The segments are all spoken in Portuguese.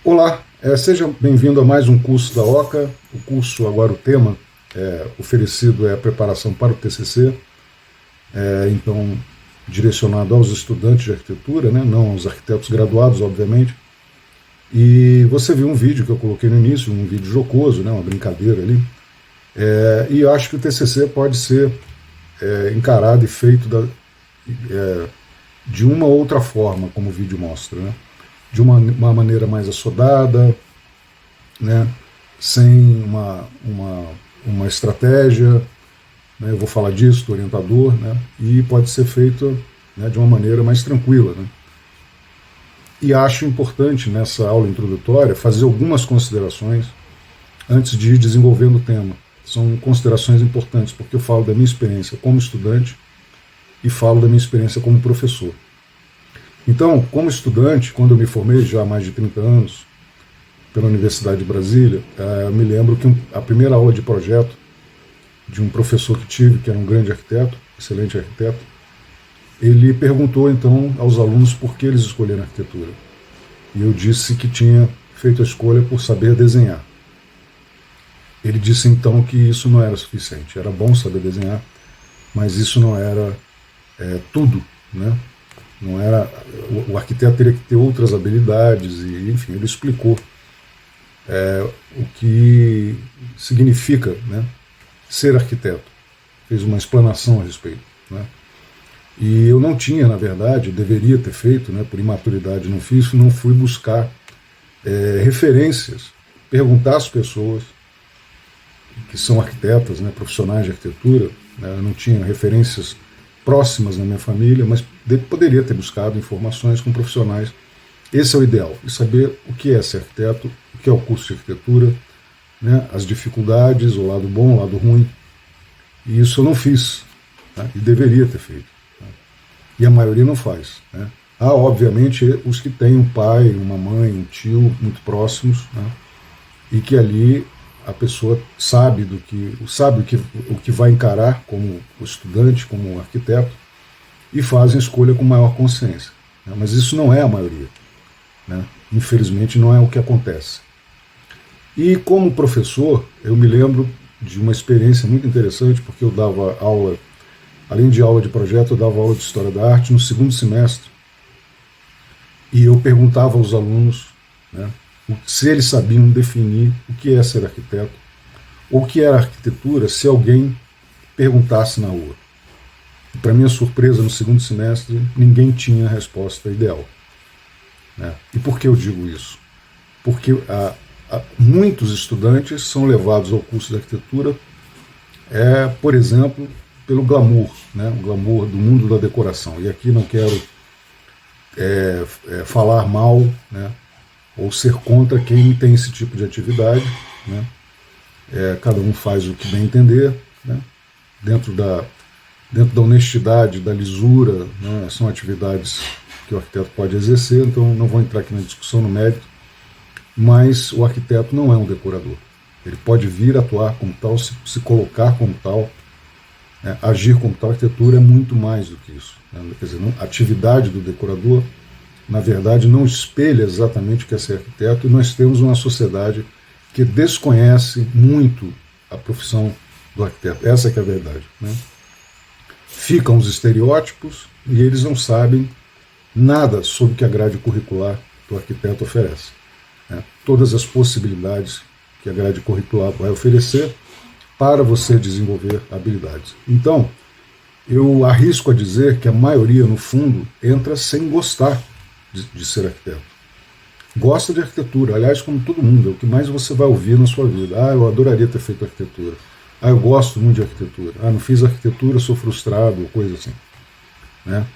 Olá, seja bem-vindo a mais um curso da OCA. O curso, agora o tema oferecido é a preparação para o TCC, então direcionado aos estudantes de arquitetura, né, não aos arquitetos graduados, obviamente. E você viu um vídeo que eu coloquei no início, um vídeo jocoso, né, uma brincadeira ali, e eu acho que o TCC pode ser encarado e feito de uma outra forma, como o vídeo mostra, né? De uma maneira mais assodada, né? Sem uma estratégia, né? Eu vou falar disso, do orientador, né? E pode ser feito, né, de uma maneira mais tranquila, né? E acho importante nessa aula introdutória fazer algumas considerações antes de ir desenvolvendo o tema. São considerações importantes, porque eu falo da minha experiência como estudante e falo da minha experiência como professor. Então, como estudante, quando eu me formei já há mais de 30 anos pela Universidade de Brasília, eu me lembro que a primeira aula de projeto de um professor que tive, que era um grande arquiteto, excelente arquiteto, ele perguntou então aos alunos por que eles escolheram arquitetura. E eu disse que tinha feito a escolha por saber desenhar. Ele disse então que isso não era suficiente, era bom saber desenhar, mas isso não era tudo, né? Não era, o arquiteto teria que ter outras habilidades, e enfim, ele explicou o que significa, né, ser arquiteto. Fez uma explanação a respeito, né? E eu não tinha, na verdade, deveria ter feito, né, por imaturidade não fiz, não fui buscar referências, perguntar às pessoas que são arquitetas, né, profissionais de arquitetura, né, eu não tinha referências próximas na minha família, mas poderia ter buscado informações com profissionais. Esse é o ideal, e saber o que é ser arquiteto, o que é o curso de arquitetura, né, as dificuldades, o lado bom, o lado ruim. E isso eu não fiz, né, e deveria ter feito, né, e a maioria não faz, né. Há, obviamente, os que têm um pai, uma mãe, um tio muito próximos, né, e que ali a pessoa sabe o que vai encarar como estudante, como arquiteto, e faz a escolha com maior consciência, né? Mas isso não é a maioria, né? Infelizmente não é o que acontece. E como professor, eu me lembro de uma experiência muito interessante, porque eu dava aula, além de aula de projeto, eu dava aula de História da Arte no segundo semestre, e eu perguntava aos alunos, né, se eles sabiam definir o que é ser arquiteto, ou o que era arquitetura, se alguém perguntasse na rua. Para minha surpresa, no segundo semestre, ninguém tinha a resposta ideal, né? E por que eu digo isso? Porque muitos estudantes são levados ao curso de arquitetura, por exemplo, pelo glamour, né? O glamour do mundo da decoração. E aqui não quero falar mal, né, ou ser contra quem tem esse tipo de atividade, né? Cada um faz o que bem entender, né? Dentro da honestidade, da lisura, né? São atividades que o arquiteto pode exercer, então não vou entrar aqui na discussão no mérito, mas o arquiteto não é um decorador. Ele pode vir atuar como tal, se colocar como tal, né? Agir como tal. A arquitetura é muito mais do que isso, né? Quer dizer, a atividade do decorador, na verdade, não espelha exatamente o que é ser arquiteto, e nós temos uma sociedade que desconhece muito a profissão do arquiteto. Essa que é a verdade, né? Ficam os estereótipos e eles não sabem nada sobre o que a grade curricular do arquiteto oferece, né? Todas as possibilidades que a grade curricular vai oferecer para você desenvolver habilidades. Então, eu arrisco a dizer que a maioria, no fundo, entra sem gostar de ser arquiteto. Gosta de arquitetura, aliás, como todo mundo, é o que mais você vai ouvir na sua vida. Eu adoraria ter feito arquitetura. Eu gosto muito de arquitetura. Não fiz arquitetura, sou frustrado, coisa assim, né?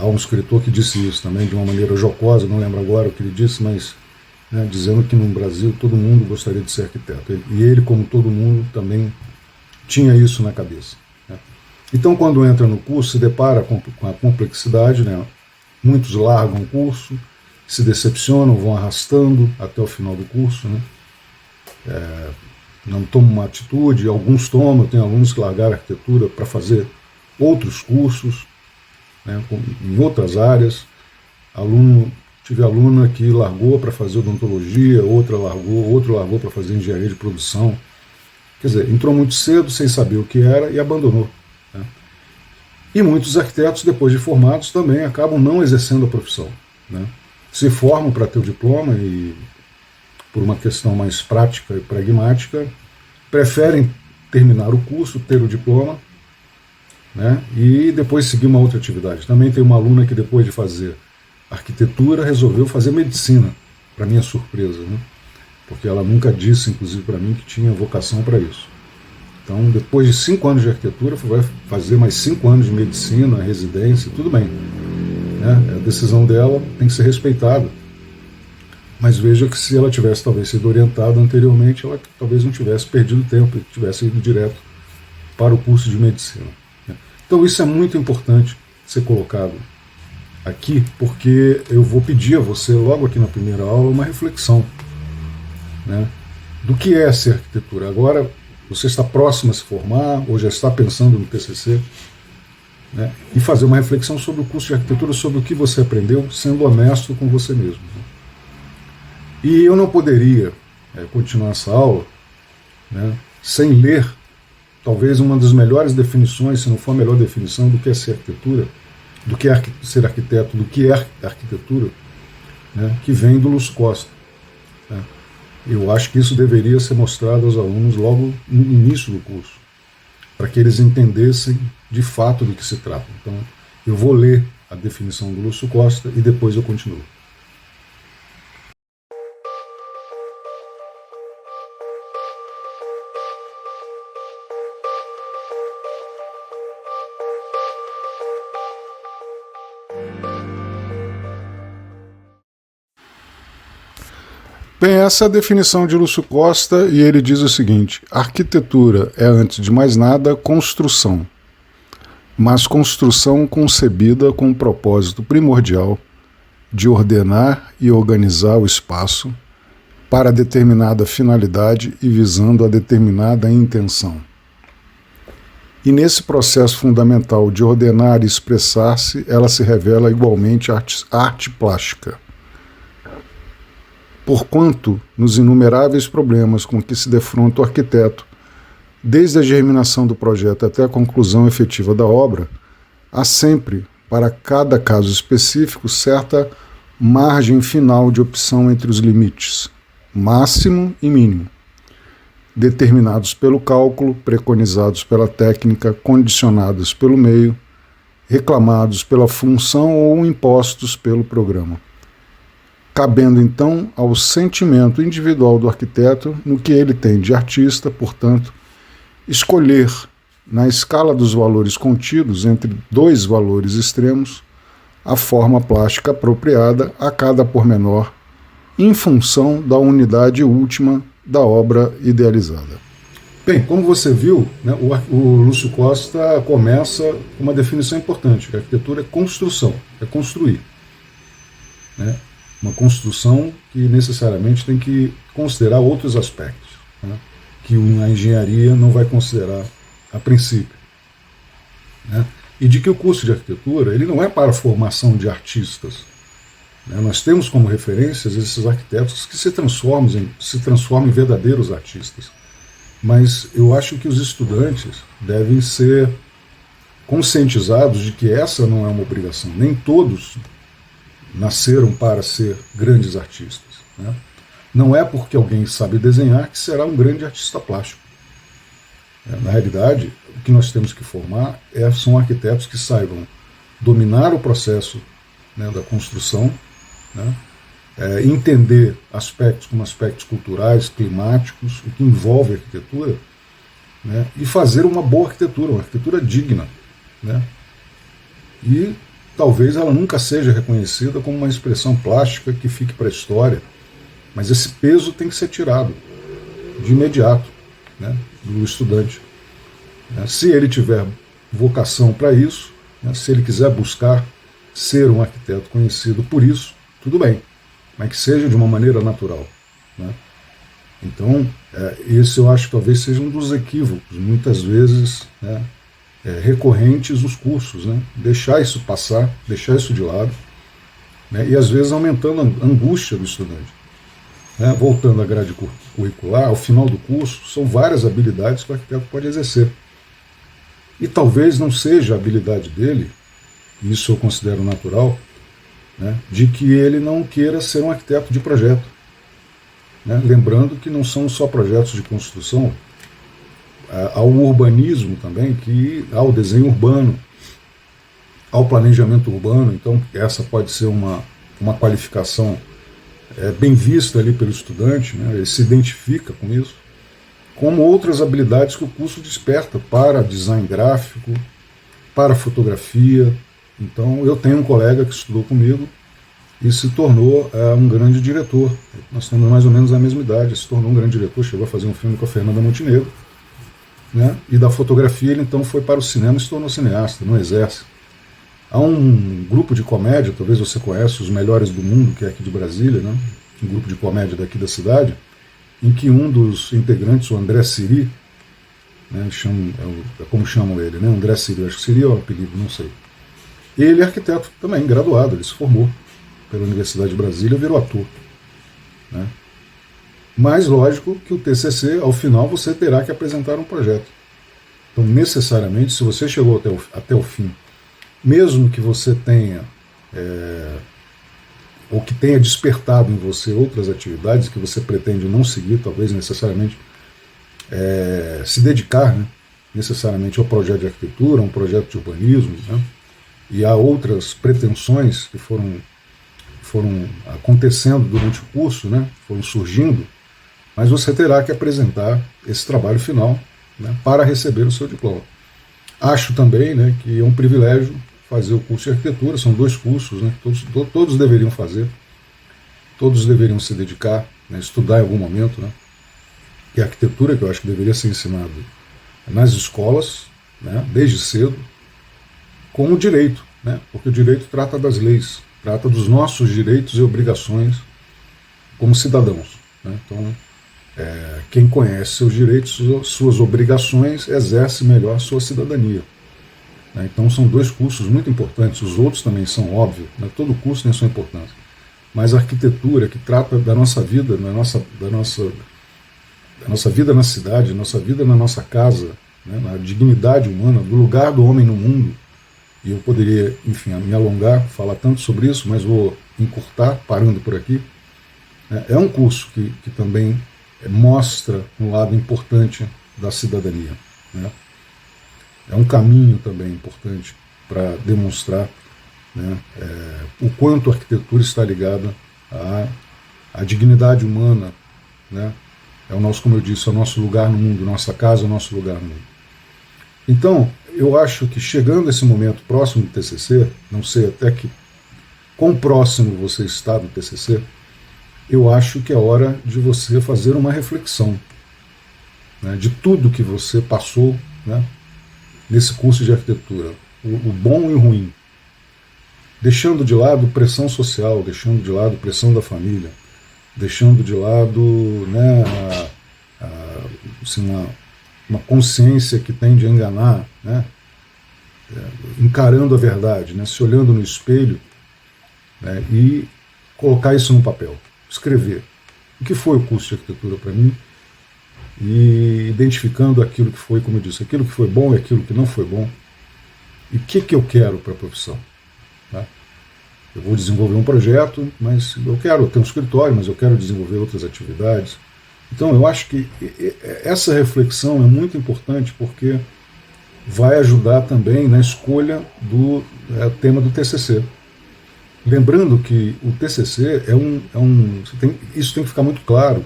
Há um escritor que disse isso também de uma maneira jocosa, não lembro agora o que ele disse, mas, né, dizendo que no Brasil todo mundo gostaria de ser arquiteto. E ele, como todo mundo, também tinha isso na cabeça, né? Então, quando entra no curso, se depara com a complexidade, né? Muitos largam o curso, se decepcionam, vão arrastando até o final do curso, né? Não tomam uma atitude, alguns tomam. Eu tenho alunos que largaram a arquitetura para fazer outros cursos, né, em outras áreas. Aluno tive aluna que largou para fazer odontologia, outro largou para fazer engenharia de produção. Quer dizer, entrou muito cedo, sem saber o que era, e abandonou. Né? E muitos arquitetos, depois de formados, também acabam não exercendo a profissão. Né? Se formam para ter o diploma e, por uma questão mais prática e pragmática, preferem terminar o curso, ter o diploma, né, e depois seguir uma outra atividade. Também tem uma aluna que, depois de fazer arquitetura, resolveu fazer medicina, para minha surpresa, né, porque ela nunca disse, inclusive para mim, que tinha vocação para isso. Então, depois de 5 anos de arquitetura, vai fazer mais 5 anos de medicina, residência, tudo bem. Né, a decisão dela tem que ser respeitada. Mas veja que se ela tivesse talvez sido orientada anteriormente, ela talvez não tivesse perdido tempo e tivesse ido direto para o curso de medicina. Então isso é muito importante ser colocado aqui, porque eu vou pedir a você, logo aqui na primeira aula, uma reflexão, né, do que é ser arquitetura. Agora você está próximo a se formar, ou já está pensando no TCC, né, e fazer uma reflexão sobre o curso de arquitetura, sobre o que você aprendeu, sendo honesto com você mesmo. Né. E eu não poderia continuar essa aula, né, sem ler talvez uma das melhores definições, se não for a melhor definição, do que é ser arquitetura, do que é ser arquiteto, do que é arquitetura, né, que vem do Lúcio Costa. Né. Eu acho que isso deveria ser mostrado aos alunos logo no início do curso, para que eles entendessem de fato do que se trata. Então, eu vou ler a definição do Lúcio Costa e depois eu continuo. Bem, essa é a definição de Lúcio Costa, e ele diz o seguinte: arquitetura é, antes de mais nada, construção, mas construção concebida com o propósito primordial de ordenar e organizar o espaço para determinada finalidade e visando a determinada intenção. E nesse processo fundamental de ordenar e expressar-se, ela se revela igualmente arte plástica. Porquanto, nos inumeráveis problemas com que se defronta o arquiteto, desde a germinação do projeto até a conclusão efetiva da obra, há sempre, para cada caso específico, certa margem final de opção entre os limites, máximo e mínimo, determinados pelo cálculo, preconizados pela técnica, condicionados pelo meio, reclamados pela função ou impostos pelo programa, cabendo então ao sentimento individual do arquiteto, no que ele tem de artista, portanto, escolher, na escala dos valores contidos entre dois valores extremos, a forma plástica apropriada a cada pormenor, em função da unidade última da obra idealizada. Bem, como você viu, né, o Lúcio Costa começa com uma definição importante, que a arquitetura é construção, é construir. Né? Uma construção que necessariamente tem que considerar outros aspectos, né, que a engenharia não vai considerar a princípio. Né, e de que o curso de arquitetura ele não é para a formação de artistas. Né, nós temos como referências esses arquitetos que se transformam em verdadeiros artistas. Mas eu acho que os estudantes devem ser conscientizados de que essa não é uma obrigação. Nem todos nasceram para ser grandes artistas. Né? Não é porque alguém sabe desenhar que será um grande artista plástico. Na realidade, o que nós temos que formar são arquitetos que saibam dominar o processo, né, da construção, né, entender aspectos como aspectos culturais, climáticos, o que envolve a arquitetura, né, e fazer uma boa arquitetura, uma arquitetura digna. Né, e talvez ela nunca seja reconhecida como uma expressão plástica que fique para a história, mas esse peso tem que ser tirado de imediato, né, do estudante. Se ele tiver vocação para isso, né, se ele quiser buscar ser um arquiteto conhecido por isso, tudo bem, mas que seja de uma maneira natural. Né? Então, esse eu acho que talvez seja um dos equívocos, muitas vezes, né, recorrentes nos cursos, né? Deixar isso passar, deixar isso de lado, né, e às vezes aumentando a angústia do estudante. Né, voltando à grade curricular, ao final do curso, são várias habilidades que o arquiteto pode exercer. E talvez não seja a habilidade dele, e isso eu considero natural, né, de que ele não queira ser um arquiteto de projeto. Né, lembrando que não são só projetos de construção, há o urbanismo também, que há o desenho urbano, ao planejamento urbano. Então essa pode ser uma qualificação bem vista ali pelo estudante, né? Ele se identifica com isso, como outras habilidades que o curso desperta para design gráfico, para fotografia. Então eu tenho um colega que estudou comigo e se tornou um grande diretor. Nós temos mais ou menos a mesma idade, se tornou um grande diretor, chegou a fazer um filme com a Fernanda Montenegro, né? E da fotografia ele então foi para o cinema e se tornou cineasta no Exército. Há um grupo de comédia, talvez você conheça, Os Melhores do Mundo, que é aqui de Brasília, né? Um grupo de comédia daqui da cidade, em que um dos integrantes, o André Siri, né, como chamam ele, né? André Siri, acho que seria o apelido, não sei. Ele é arquiteto também, graduado, ele se formou pela Universidade de Brasília, virou ator. Né? Mas lógico que o TCC, ao final, você terá que apresentar um projeto. Então, necessariamente, se você chegou até o fim, mesmo que você tenha, ou que tenha despertado em você outras atividades que você pretende não seguir, talvez necessariamente se dedicar, né, necessariamente ao projeto de arquitetura, a um projeto de urbanismo, né, e há outras pretensões que foram acontecendo durante o curso, né, foram surgindo, mas você terá que apresentar esse trabalho final, né, para receber o seu diploma. Acho também, né, que é um privilégio fazer o curso de arquitetura, são 2 cursos, né, todos deveriam fazer, todos deveriam se dedicar, né, estudar em algum momento, né, e a arquitetura, que eu acho que deveria ser ensinado nas escolas, né, desde cedo, com o direito, né, porque o direito trata das leis, trata dos nossos direitos e obrigações como cidadãos. Né, então, quem conhece seus direitos, suas obrigações, exerce melhor a sua cidadania. Né, então são 2 cursos muito importantes, os outros também são óbvios, né, todo curso tem a sua importância, mas a arquitetura, que trata da nossa vida, da nossa vida na cidade, da nossa vida na nossa casa, né, na dignidade humana, do lugar do homem no mundo, e eu poderia, enfim, me alongar, falar tanto sobre isso, mas vou encurtar, parando por aqui. É um curso que também mostra um lado importante da cidadania. Né? É um caminho também importante para demonstrar, né, o quanto a arquitetura está ligada à dignidade humana, né? É o nosso, como eu disse, é o nosso lugar no mundo, nossa casa é o nosso lugar no mundo. Então, eu acho que chegando esse momento próximo do TCC, não sei até que quão próximo você está do TCC, eu acho que é hora de você fazer uma reflexão, né, de tudo que você passou, né, nesse curso de arquitetura, o bom e o ruim, deixando de lado pressão social, deixando de lado pressão da família, deixando de lado, né, assim, uma consciência que tende a enganar, né, encarando a verdade, né, se olhando no espelho, né, e colocar isso no papel, escrever o que foi o curso de arquitetura para mim, e identificando aquilo que foi, como eu disse, aquilo que foi bom e aquilo que não foi bom, e o que eu quero para a profissão. Tá? Eu vou desenvolver um projeto, mas eu quero ter um escritório, mas eu quero desenvolver outras atividades. Então eu acho que essa reflexão é muito importante, porque vai ajudar também na escolha do tema do TCC. Lembrando que o TCC isso tem que ficar muito claro,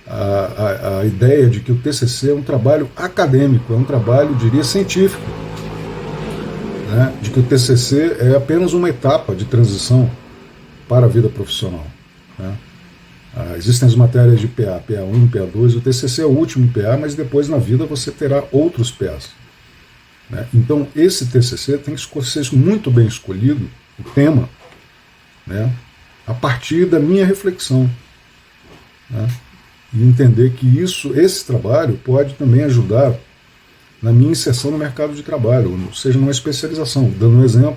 a ideia de que o TCC é um trabalho acadêmico, é um trabalho, diria, científico, né? De que o TCC é apenas uma etapa de transição para a vida profissional. Né? Existem as matérias de PA, PA1, PA2, o TCC é o último PA, mas depois na vida você terá outros PAs. Né? Então esse TCC tem que ser muito bem escolhido, o tema, né? A partir da minha reflexão. Né? E entender que esse trabalho pode também ajudar na minha inserção no mercado de trabalho, ou seja, numa especialização. Dando um exemplo,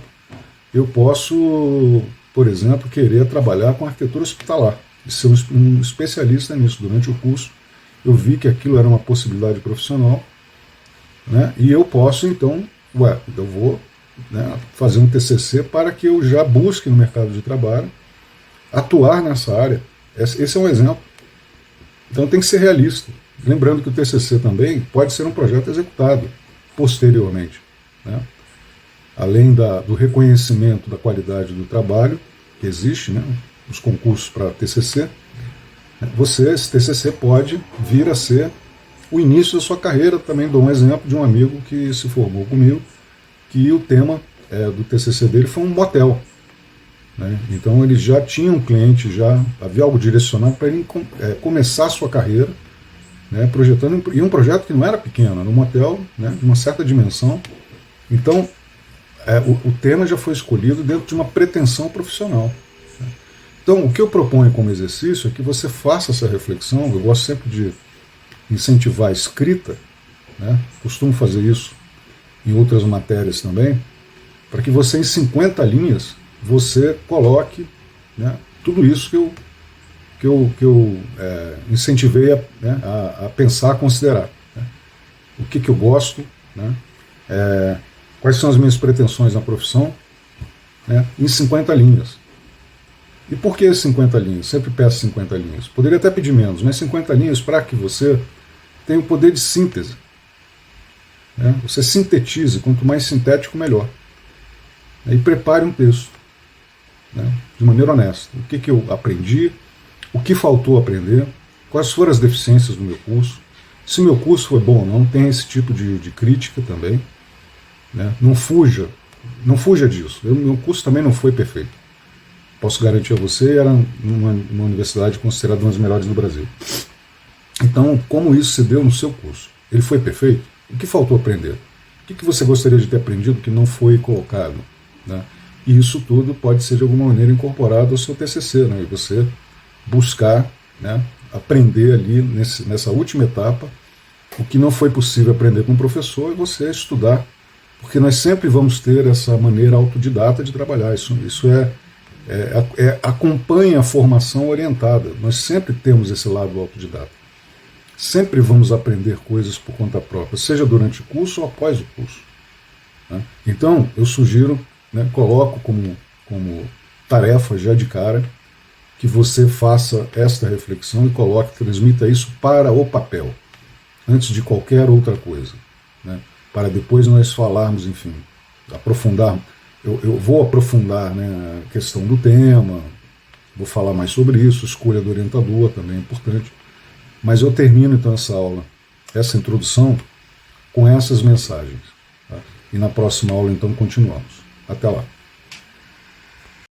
eu posso por exemplo, querer trabalhar com arquitetura hospitalar e ser um especialista nisso. Durante o curso, eu vi que aquilo era uma possibilidade profissional, né? E eu posso, então, eu vou, né, fazer um TCC para que eu já busque no mercado de trabalho atuar nessa área. Esse é um exemplo. Então tem que ser realista. Lembrando que o TCC também pode ser um projeto executado posteriormente, né? Além do reconhecimento da qualidade do trabalho que existe, né, os concursos para TCC, esse TCC pode vir a ser o início da sua carreira. Também dou um exemplo de um amigo que se formou comigo, que o tema do TCC dele foi um motel, né? Então ele já tinha um cliente, já havia algo direcionado para ele começar a sua carreira, né, projetando, e um projeto que não era pequeno, era um motel, né, de uma certa dimensão. Então o tema já foi escolhido dentro de uma pretensão profissional. Então, o que eu proponho como exercício é que você faça essa reflexão. Eu gosto sempre de incentivar a escrita, né? Costumo fazer isso em outras matérias também, para que você, em 50 linhas, você coloque, né, tudo isso que eu incentivei a pensar, a considerar, né? O que eu gosto, né? Quais são as minhas pretensões na profissão, né, em 50 linhas. E por que 50 linhas? Sempre peço 50 linhas. Poderia até pedir menos, mas 50 linhas para que você tenha o poder de síntese, né? Você sintetize, quanto mais sintético, melhor. E prepare um texto, né, de maneira honesta. O que eu aprendi, o que faltou aprender, quais foram as deficiências do meu curso, se meu curso foi bom ou não. Tem esse tipo de crítica também, né? Não fuja disso. Meu curso também não foi perfeito. Posso garantir a você, era uma universidade considerada uma das melhores do Brasil. Então, como isso se deu no seu curso? Ele foi perfeito? O que faltou aprender? O que você gostaria de ter aprendido que não foi colocado, né? E isso tudo pode ser de alguma maneira incorporado ao seu TCC, né? E você buscar, né, aprender ali nessa última etapa o que não foi possível aprender com o professor, e você estudar, porque nós sempre vamos ter essa maneira autodidata de trabalhar. Isso acompanha a formação orientada. Nós sempre temos esse lado autodidata. Sempre vamos aprender coisas por conta própria, seja durante o curso ou após o curso, né? Então, eu sugiro, né, coloco como tarefa já de cara, que você faça esta reflexão e transmita isso para o papel, antes de qualquer outra coisa, né? Para depois nós falarmos, enfim, aprofundar. Eu vou aprofundar, né, a questão do tema, vou falar mais sobre isso, escolha do orientador também é importante, mas eu termino então essa aula, essa introdução, com essas mensagens, tá? E na próxima aula então continuamos. Até lá.